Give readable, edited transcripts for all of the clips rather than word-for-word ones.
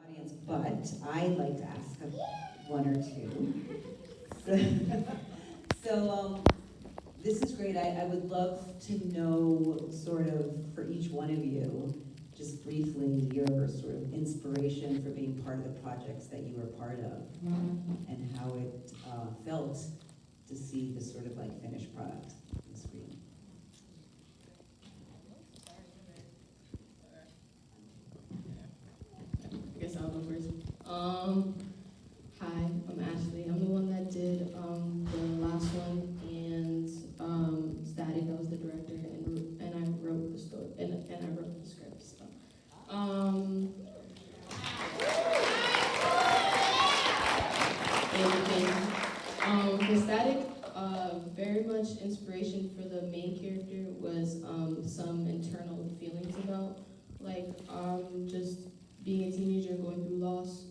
audience, but I like to ask one or two. So, this is great. I would love to know sort of for each one of you, just briefly, your sort of inspiration for being part of the projects that you were part of, and how it felt to see this sort of like finished product on the screen. I guess I'll go first. Hi, I'm Ashley. I'm the one that did the last one, and Static, I was the director, and I wrote the story, and I wrote the script. So, for Static, very much inspiration for the main character was some internal feelings about just being a teenager going through loss.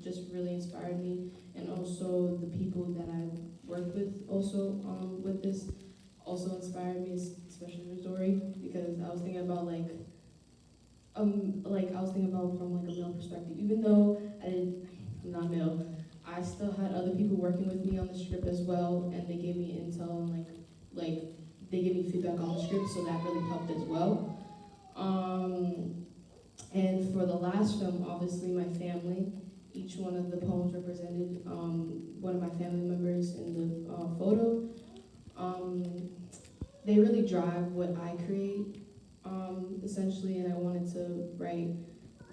Just really inspired me, and also the people that I worked with also with this also inspired me, especially Roxbury, because I was thinking about I was thinking about from like a male perspective. Even though I'm not male, I still had other people working with me on the script as well, and they gave me intel and like they gave me feedback on the script, so that really helped as well. And for the last film, obviously my family. Each one of the poems represented one of my family members in the photo. They really drive what I create, essentially, and I wanted to write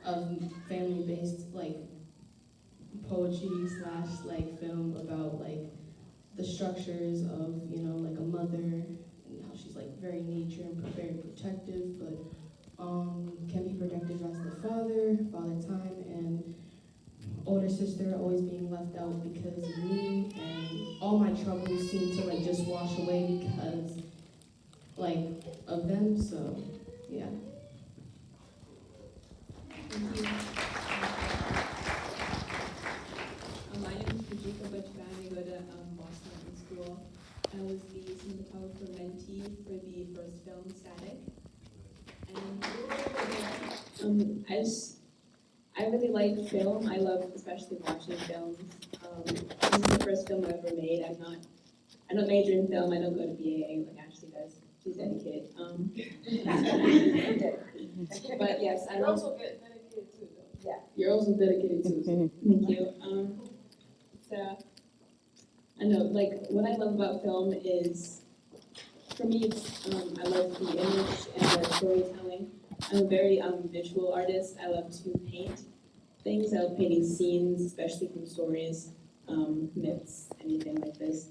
a family-based poetry / film about the structures of like a mother and how she's very nature and very protective, but can be protective as the father time, and older sister always being left out because of me, and all my troubles seem to just wash away because of them. So yeah. Thank you. My name is Edwiana. I go to Boston Art School. I was the cinematographer mentee for the first film, Static. And I really like film. I love especially watching films. This is the first film I've ever made. I don't major in film. I don't go to BAA like Ashley does. She's dedicated. But yes, I love. also dedicated too, though. Yeah. You're also dedicated to it. Thank you. I know, what I love about film is, for me, it's, I love the image and the storytelling. I'm a very visual artist. I love to paint things. I love painting scenes, especially from stories, myths, anything like this.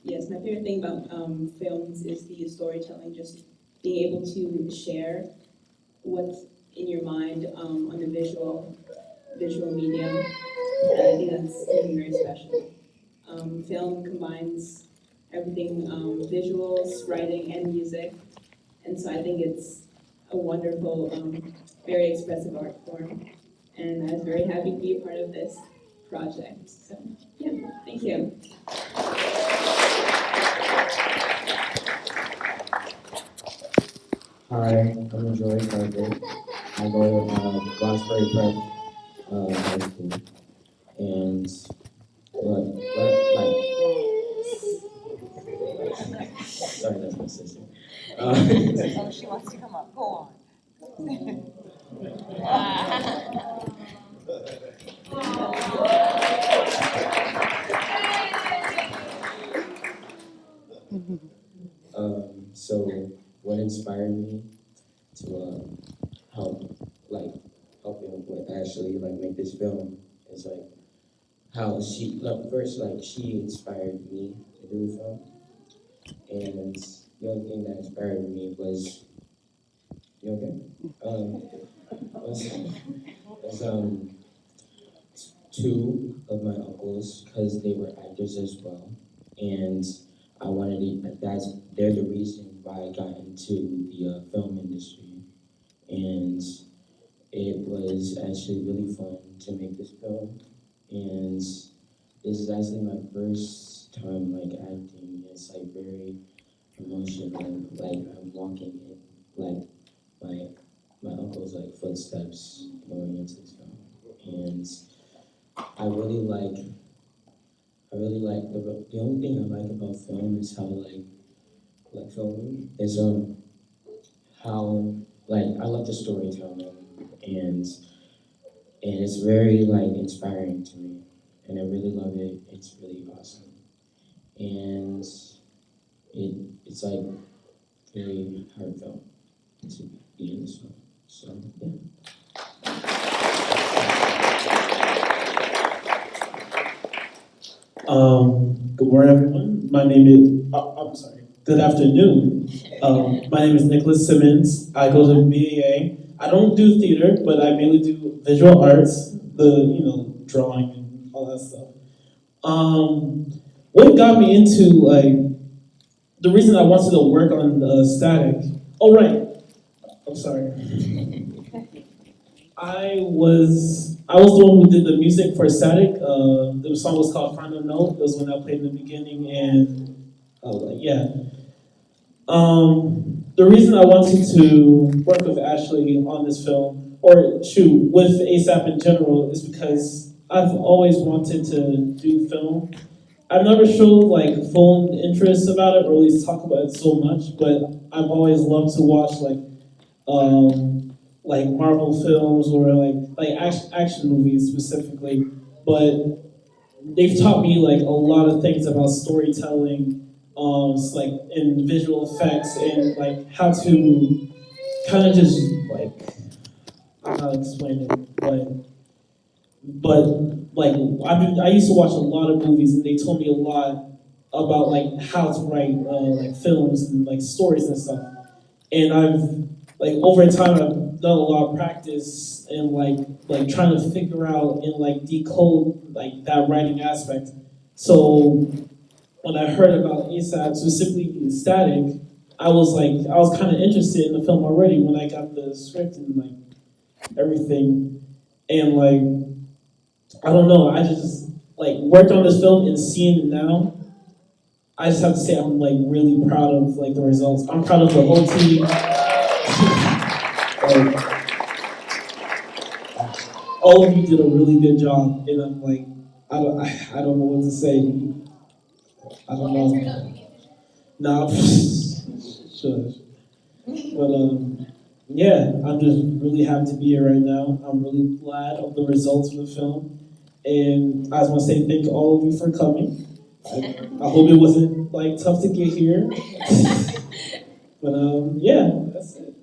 Yes, my favorite thing about films is the storytelling, just being able to share what's in your mind on the visual medium. And I think that's something very special. Film combines everything, visuals, writing, and music. And so I think it's a wonderful, very expressive art form. And I was very happy to be a part of this project. So, yeah, thank you. Hi, I'm Joy Carter. I go to Roxbury Prep High School. And sorry, that's my sister. Oh, she wants to come up. Go on. So what inspired me to helping with Ashley make this film is how she she inspired me to do the film, and the other thing that inspired me was two of my uncles, because they were actors as well, and I wanted to, they're the reason why I got into the film industry, and it was actually really fun to make this film, and this is actually my first time acting. It's very emotional, I'm walking in my uncle's footsteps, going into this film. And I really like the only thing I like about film is how like filming is how I love the storytelling and it's very inspiring to me and I really love it. It's really awesome. And it's very heartfelt to be in this film. So yeah. Good morning, everyone. My name is, I'm sorry, good afternoon. My name is Nicholas Simmons. I go to BAA. I don't do theater, but I mainly do visual arts, drawing and all that stuff. What got me into, the reason I wanted to work on Static, oh, right, I'm sorry. I was the one who did the music for Static. The song was called Final Note. It was when I played in the beginning, and yeah. The reason I wanted to work with Ashley on this film, or shoot, with ASAP in general, is because I've always wanted to do film. I've never showed full interest about it, or at least talk about it so much, but I've always loved to watch Marvel films or action movies specifically, but they've taught me a lot of things about storytelling, in visual effects and how to kind of just I'm not explaining it, but I used to watch a lot of movies and they told me a lot about how to write films and stories and stuff, and I've over time I've done a lot of practice and trying to figure out and decode that writing aspect. So when I heard about ASAP, specifically Static, I was kind of interested in the film already when I got the script and everything, and I don't know, I just worked on this film and seeing it now. I just have to say I'm really proud of the results. I'm proud of the whole team. All of you did a really good job, and I'm I don't know what to say. I don't know. Nah, shush. But yeah, I'm just really happy to be here right now. I'm really glad of the results of the film, and I just want to say thank all of you for coming. I hope it wasn't tough to get here. But yeah, that's it.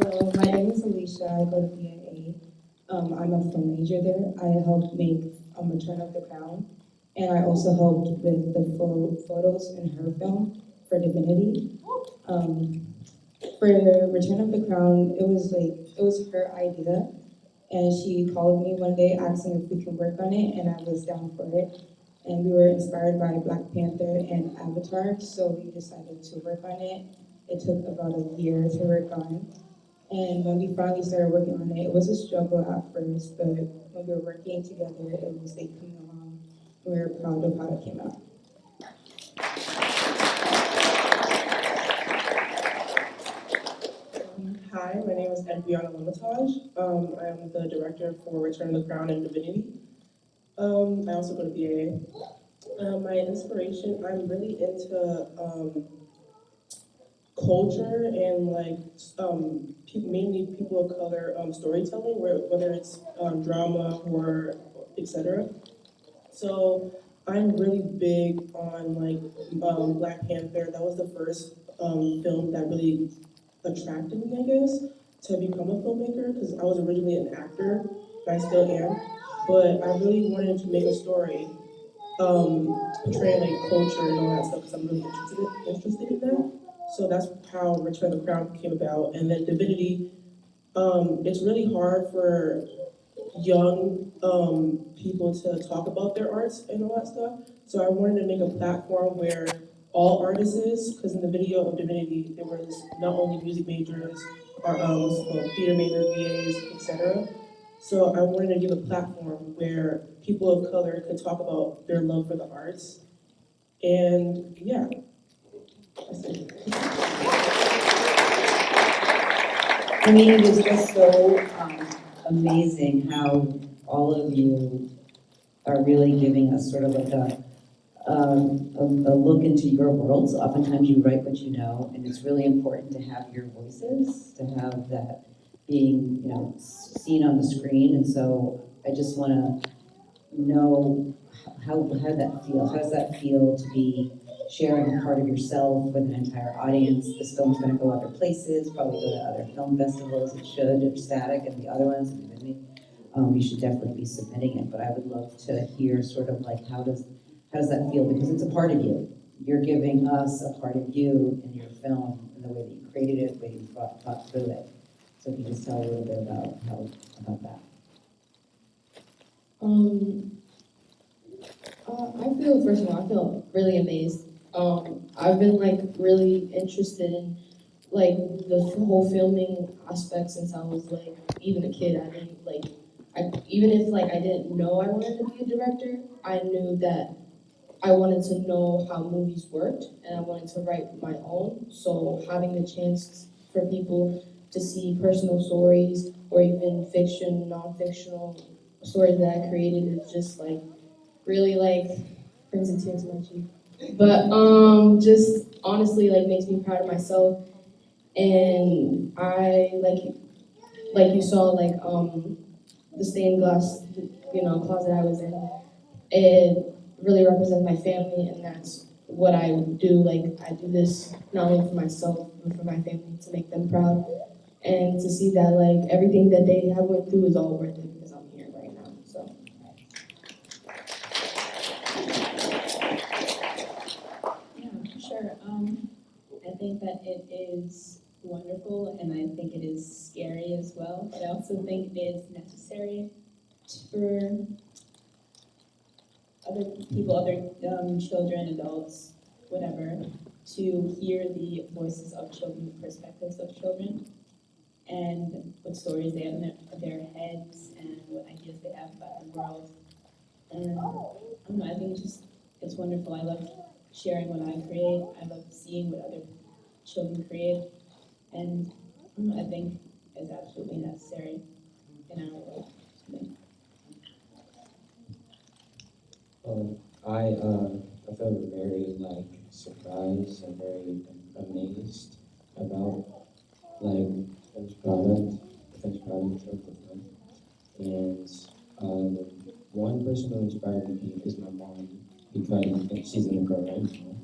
Hello, my name is Alicia. I go to BAA. I'm a film major there. I helped make Return of the Crown, and I also helped with the photos in her film for Divinity. For Return of the Crown, it was her idea, and she called me one day asking if we can work on it, and I was down for it. And we were inspired by Black Panther and Avatar, so we decided to work on it. It took about a year to work on. And when we finally started working on it, it was a struggle at first, but when we were working together, it was coming along. We were proud of how it came out. Hi, my name is Edwiana Lamontagne. I am the director for Return of the Crown and Divinity. I also go to BAA. My inspiration, I'm really into culture and mainly people of color storytelling, whether it's drama or etc. So I'm really big on Black Panther. That was the first film that really attracted me, I guess, to become a filmmaker because I was originally an actor, and I still am. But I really wanted to make a story portraying culture and all that stuff because I'm really interested in that. So that's how Return of the Crown came about. And then Divinity, it's really hard for young people to talk about their arts and all that stuff. So I wanted to make a platform where all artists, because in the video of Divinity, there was not only music majors, or theater majors, VAs, etc. So I wanted to give a platform where people of color could talk about their love for the arts. And yeah, that's it. I mean, it is just so amazing how all of you are really giving us sort of like a look into your worlds. Oftentimes you write what you know, and it's really important to have your voices, to have that being, you know, seen on the screen. And so I just want to know how did that feel? How does that feel to be sharing a part of yourself with an entire audience? This film's going to go other places, probably go to other film festivals. It should, if Static and the other ones. You should definitely be submitting it. But I would love to hear sort of like how does that feel? Because it's a part of you. You're giving us a part of you in your film, and the way that you created it, the way you thought through it. So if you just tell a little bit about that. I feel, first of all, I feel really amazed. I've been like really interested in like the whole filming aspect since I was like even a kid. I didn't like, even if like I didn't know I wanted to be a director, I knew that I wanted to know how movies worked and I wanted to write my own. So having the chance for people to see personal stories or even fiction, non-fictional stories that I created is just like really like brings a tear to my cheek. But just honestly like makes me proud of myself. And I like you saw like the stained glass, you know, closet I was in. It really represents my family, and that's what I do. Like I do this not only for myself but for my family, to make them proud and to see that like everything that they have went through is all worth it because I'm here right now. So. Yeah, sure. I think that it is wonderful, and I think it is scary as well. But I also think it is necessary for other people, other children, adults, whatever, to hear the voices of children, the perspectives of children, and what stories they have in their heads, and what ideas they have about the world. And I don't know, I think it's wonderful. I love sharing what I create. I love seeing what other children create. And I don't know, I think it's absolutely necessary in our world today. I felt very like surprised and very amazed about like the finished product of the film. And the one person who inspired me is my mom, because she's in the car right now.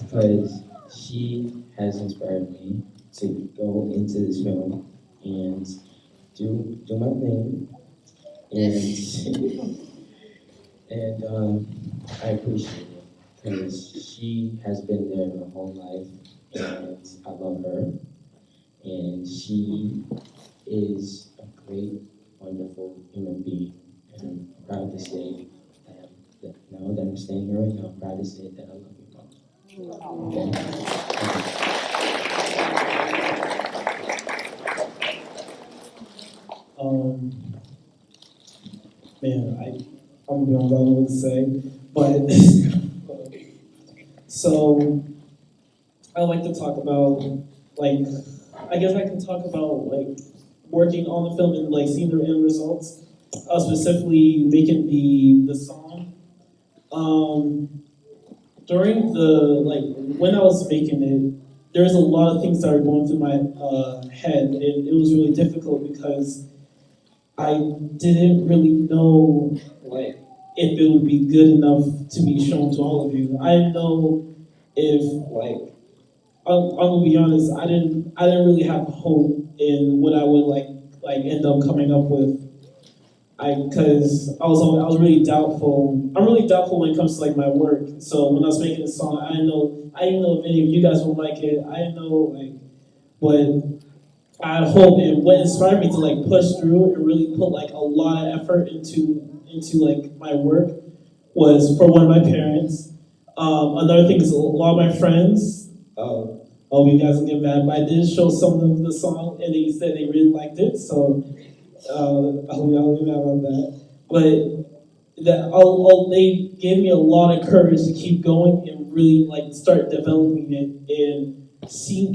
Because she has inspired me to go into this film and do my thing, and I appreciate it because she has been there my whole life, and I love her, and she is a great, wonderful human being, and I'm proud to say that now that I'm standing here right now, I'm proud to say that I love you, Mom. Okay. Man, I'm gonna be honest, I don't know what to say, but so I like to talk about like I guess I can talk about like working on the film and like seeing the end results. Specifically making the song. During when I was making it, there was a lot of things that were going through my head, and it was really difficult because I didn't really know like if it would be good enough to be shown to all of you. I didn't know if like I'm gonna be honest. I didn't really have hope in what I would like end up coming up with. Because I was really doubtful. I'm really doubtful when it comes to like my work. So when I was making the song, I didn't know if any of you guys would like it. I didn't know but I had hope, and what inspired me to like push through and really put like a lot of effort into like my work was for one of my parents. Another thing is a lot of my friends. Oh, you guys will get mad, but I did show some of them the song, and they said they really liked it. So I hope y'all get mad about that. But they gave me a lot of courage to keep going and really like start developing it and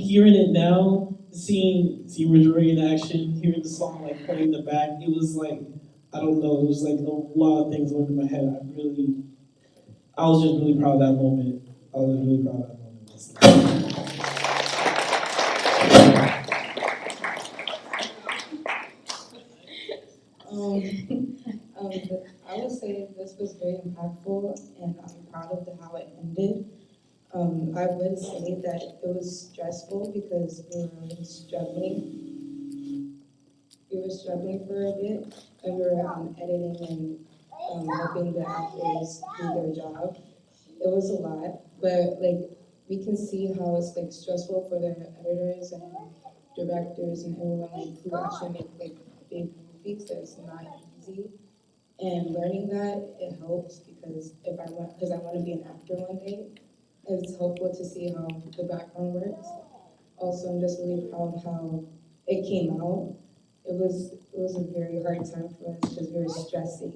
hearing it now, seeing Roxbury in action, hearing the song like playing in the back, it was like, I don't know, it was like a lot of things went in my head. I was just really proud of that moment. I was really proud of that moment. I would say this was very impactful, and I'm proud of how it ended. I would say that it was stressful because we were struggling. We were struggling for a bit, and we were editing and helping the actors do their job. It was a lot, but like we can see how it's like stressful for the editors and directors and everyone like who actually make like big movies. That it's not easy. And learning that, it helps because I want to be an actor one day. It's helpful to see how the background works. Also, I'm just really proud of how it came out. It was a very hard time for us because we were stressing,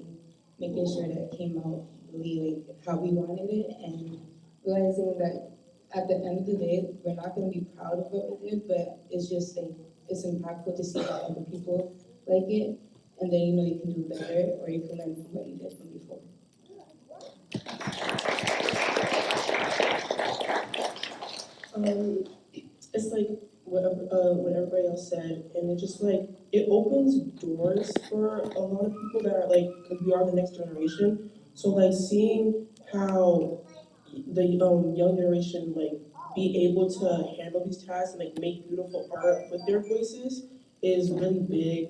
making sure that it came out really like how we wanted it, and realizing that at the end of the day, we're not going to be proud of what we did, but it's just like it's impactful to see how other people like it. And then you know you can do better, or you can learn from what you did from before. It's like what everybody else said, and it just like it opens doors for a lot of people that are like, because we are the next generation. So like seeing how the young generation like be able to handle these tasks and like make beautiful art with their voices is really big.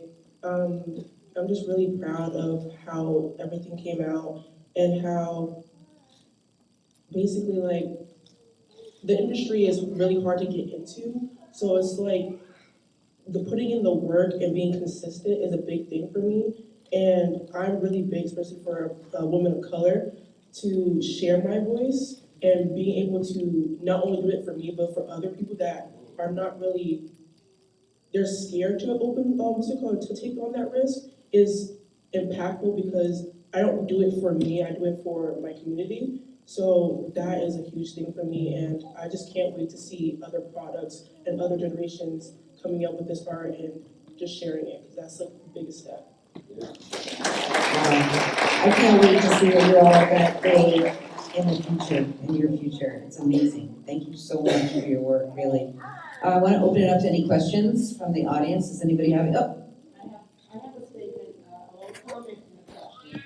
I'm just really proud of how everything came out and how basically like the industry is really hard to get into. So it's like the putting in the work and being consistent is a big thing for me. And I'm really big, especially for a woman of color, to share my voice and being able to not only do it for me, but for other people that are not really, they're scared to open, to take on that risk is impactful because I don't do it for me, I do it for my community. So that is a huge thing for me, and I just can't wait to see other products and other generations coming up with this art and just sharing it, because that's like the biggest step. I can't wait to see what you're all going to create in the future, in your future. It's amazing. Thank you so much for your work, really. I want to open it up to any questions from the audience. Does anybody have it? Oh. I have a statement, a little comment and a question.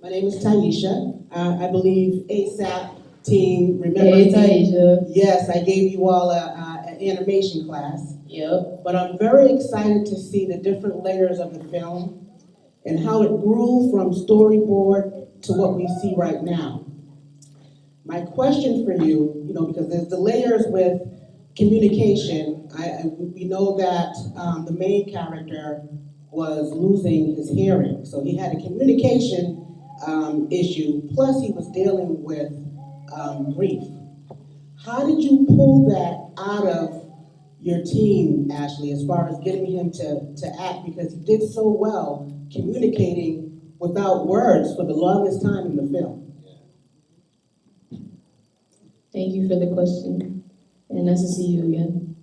My name is Taisha. I believe ASAP team remembers me. Taisha. Yes, I gave you all an animation class. Yep. But I'm very excited to see the different layers of the film and how it grew from storyboard to what we see right now. My question for you, because there's the layers with communication. We know that the main character was losing his hearing, so he had a communication issue, plus he was dealing with grief. How did you pull that out of your team, Ashley, as far as getting him to act? Because he did so well communicating without words for the longest time in the film. Thank you for the question, and nice to see you again.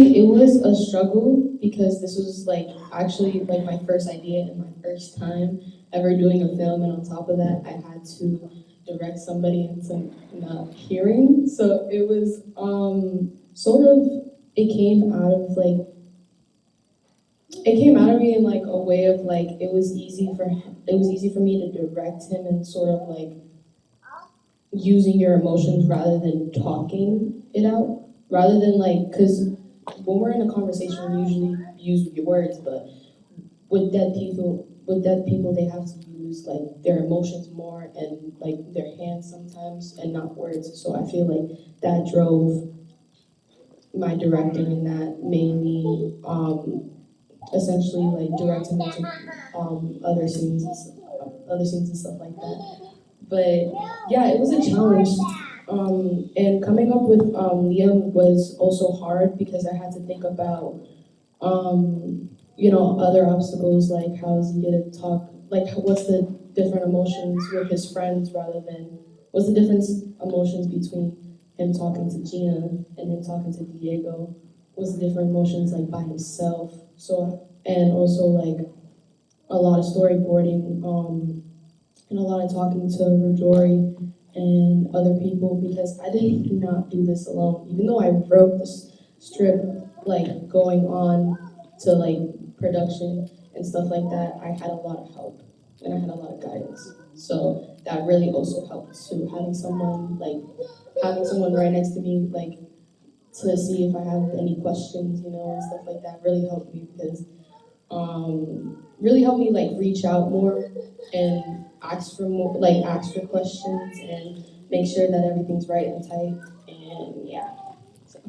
It was a struggle because this was like actually like my first idea and my first time ever doing a film, and on top of that, I had to direct somebody into not hearing. So it was it came out of me in like a way of like it was easy for me to direct him and sort of like using your emotions rather than talking it out, rather than like, because when we're in a conversation we usually use your words, but with dead people they have to use like their emotions more and like their hands sometimes and not words. So I feel like that drove my directing, and that made me essentially like direct him into other scenes and stuff like that. But yeah, it was a challenge. And coming up with Liam was also hard because I had to think about other obstacles, like how is he gonna talk like what's the different emotions with his friends rather than, what's the difference emotions between him talking to Gina and him talking to Diego? What's the different emotions like by himself? So, and also like a lot of storyboarding, and a lot of talking to Roxbury and other people because I did not do this alone. Even though I wrote this strip, like going on to like production and stuff like that, I had a lot of help and I had a lot of guidance. So that really also helped too. Having someone right next to me, like to see if I have any questions, you know, and stuff like that really helped me because really helped me like reach out more and ask for questions and make sure that everything's right and tight and yeah. So.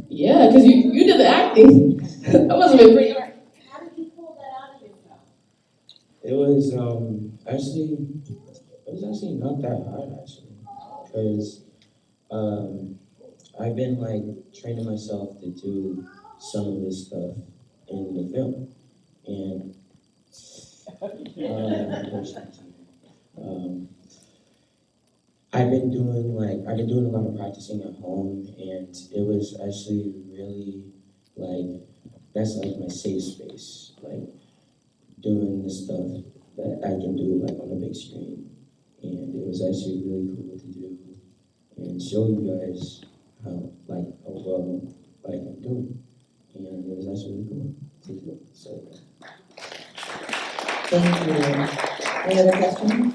Yeah, because you did the acting. That must have been pretty hard. How did you pull that out of yourself? It was actually not that hard actually, because I've been like training myself to do some of this stuff in the film, and I've been doing a lot of practicing at home, and it was actually really like that's like my safe space, like doing the stuff that I can do like on the big screen, and it was actually really cool to do and show you guys how well like I'm doing, and it was actually really cool to do. So. Thank you. Any other questions?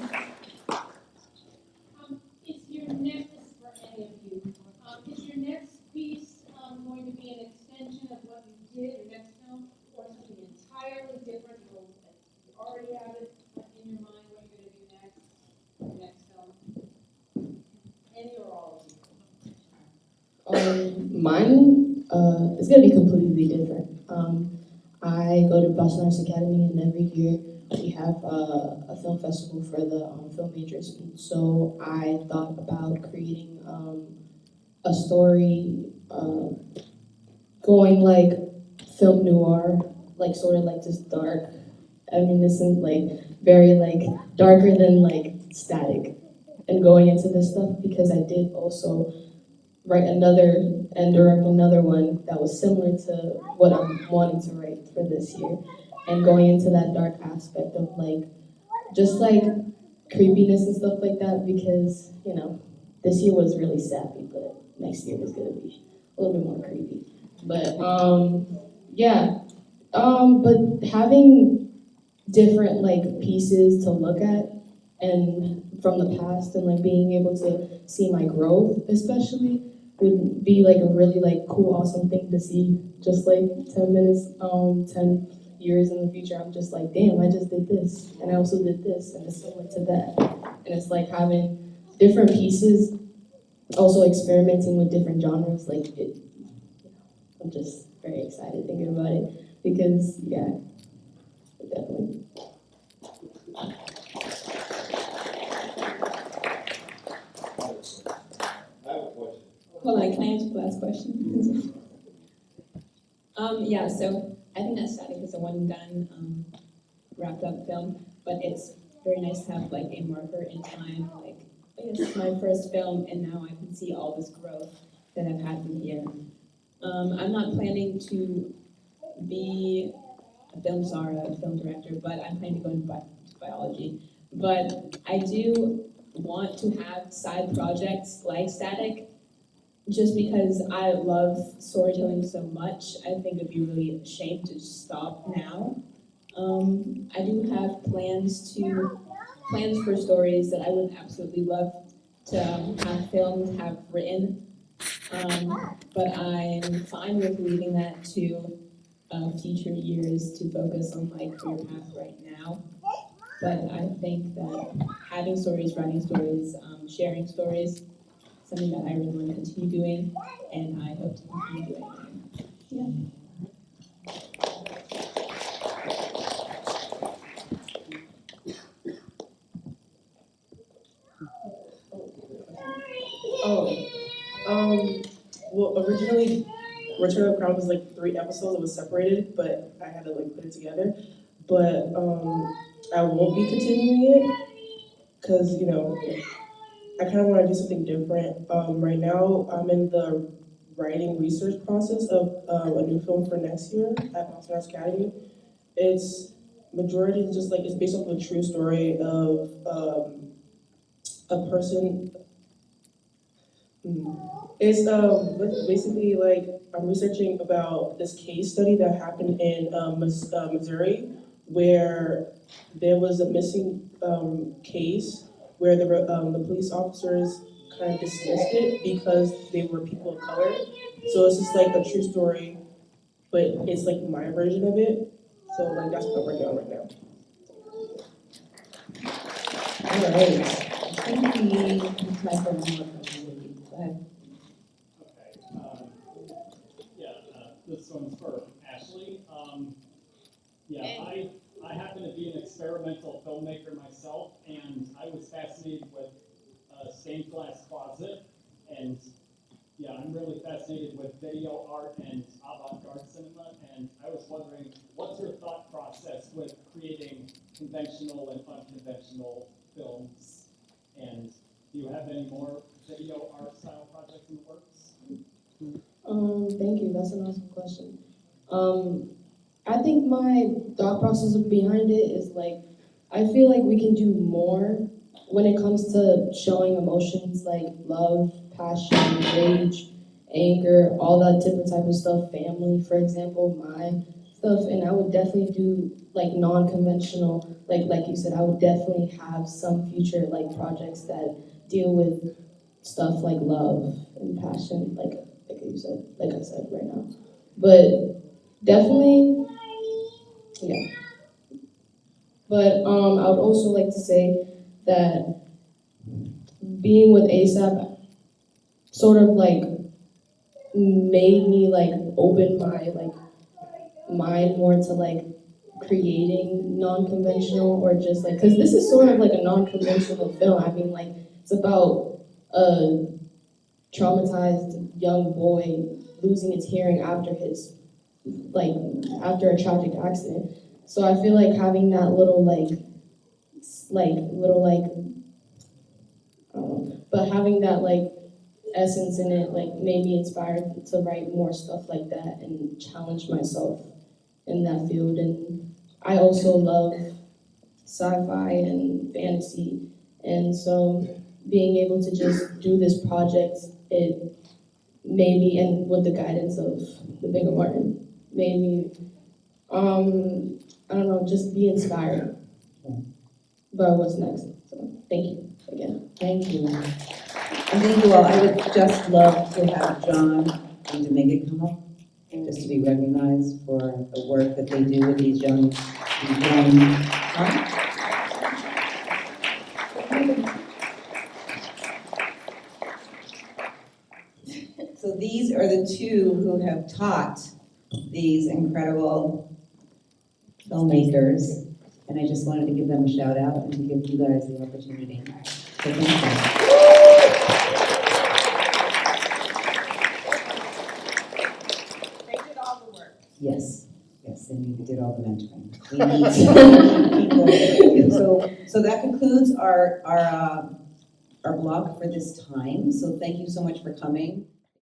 Is your next, for any of you, is your next piece going to be an extension of what you did, your next film, or something entirely different? You already have it in your mind what you're going to do next, your next film? Any or all of you? Mine is gonna be completely different. I go to Boston Arts Academy, and every year we have a film festival for the film majors. So I thought about creating a story going like film noir, like sort of like just dark, reminiscent, like very like darker than like Static, and going into this stuff because I did also write another and direct another one that was similar to what I'm wanting to write for this year, and going into that dark aspect of like just like creepiness and stuff like that because you know this year was really sappy, but next year is gonna be a little bit more creepy. But but having different like pieces to look at and from the past and like being able to see my growth especially would be like a really like cool, awesome thing to see. Just like 10 years in the future, I'm just like, damn, I just did this, and I also did this, and it's similar to that. And it's like having different pieces, also experimenting with different genres. Like it, I'm just very excited thinking about it because yeah, definitely. Hold on, can I ask the last question? Yeah, so I think that Static is a one and done, wrapped up film, but it's very nice to have like a marker in time, like it's my first film and now I can see all this growth that I've had from here. I'm not planning to be a film star, a film director, but I'm planning to go into biology. But I do want to have side projects like Static, just because I love storytelling so much. I think it'd be really a shame to stop now. I do have plans for stories that I would absolutely love to have filmed, have written, but I'm fine with leaving that to future years to focus on my career path right now. But I think that having stories, writing stories, sharing stories, something that I really want to continue doing, and I hope to continue doing. Yeah. Well, originally, Return of the Crown was like 3 episodes. It was separated, but I had to like put it together. But I won't be continuing it because I kind of want to do something different. Right now, I'm in the writing research process of a new film for next year at Boston Arts Academy. It's majority is just like it's based off of a true story of a person. It's basically like I'm researching about this case study that happened in Missouri, where there was a missing case where the police officers kind of dismissed it because they were people of color. So it's just like a true story, but it's like my version of it. So like that's what I'm working on right now. All right. I think we have time for one more question. Go ahead. This one's for Ashley. I happen to be an experimental filmmaker myself, and I was fascinated with stained glass closet, and I'm really fascinated with video art and avant-garde cinema, and I was wondering, what's your thought process with creating conventional and unconventional films, and do you have any more video art style projects in the works? Thank you. That's an awesome question. I think my thought process behind it is like, I feel like we can do more when it comes to showing emotions like love, passion, rage, anger, all that different type of stuff, family, for example, my stuff. And I would definitely do like non-conventional, like you said, I would definitely have some future like projects that deal with stuff like love and passion, like you said, like I said right now. But definitely, yeah. But I would also like to say that being with ASAP sort of like made me like open my like mind more to like creating non-conventional or just like, because this is sort of like a non-conventional film. I mean, like it's about a traumatized young boy losing his hearing after after a tragic accident. So I feel like having that little I don't know, but having that like essence in it like made me inspired to write more stuff like that and challenge myself in that field. And I also love sci-fi and fantasy, and so being able to just do this project, it made me, and with the guidance of the bigger Martin, made me, I don't know, just be inspired by what's next. So thank you again. Thank you. And thank you all. I would just love to have John and Dominga come up, just to be recognized for the work that they do with these young So these are the two who have taught these incredible filmmakers, and I just wanted to give them a shout out and to give you guys the opportunity. So thank you. They did all the work. Yes, and you did all the mentoring. We need people. So that concludes our block for this time. So thank you so much for coming.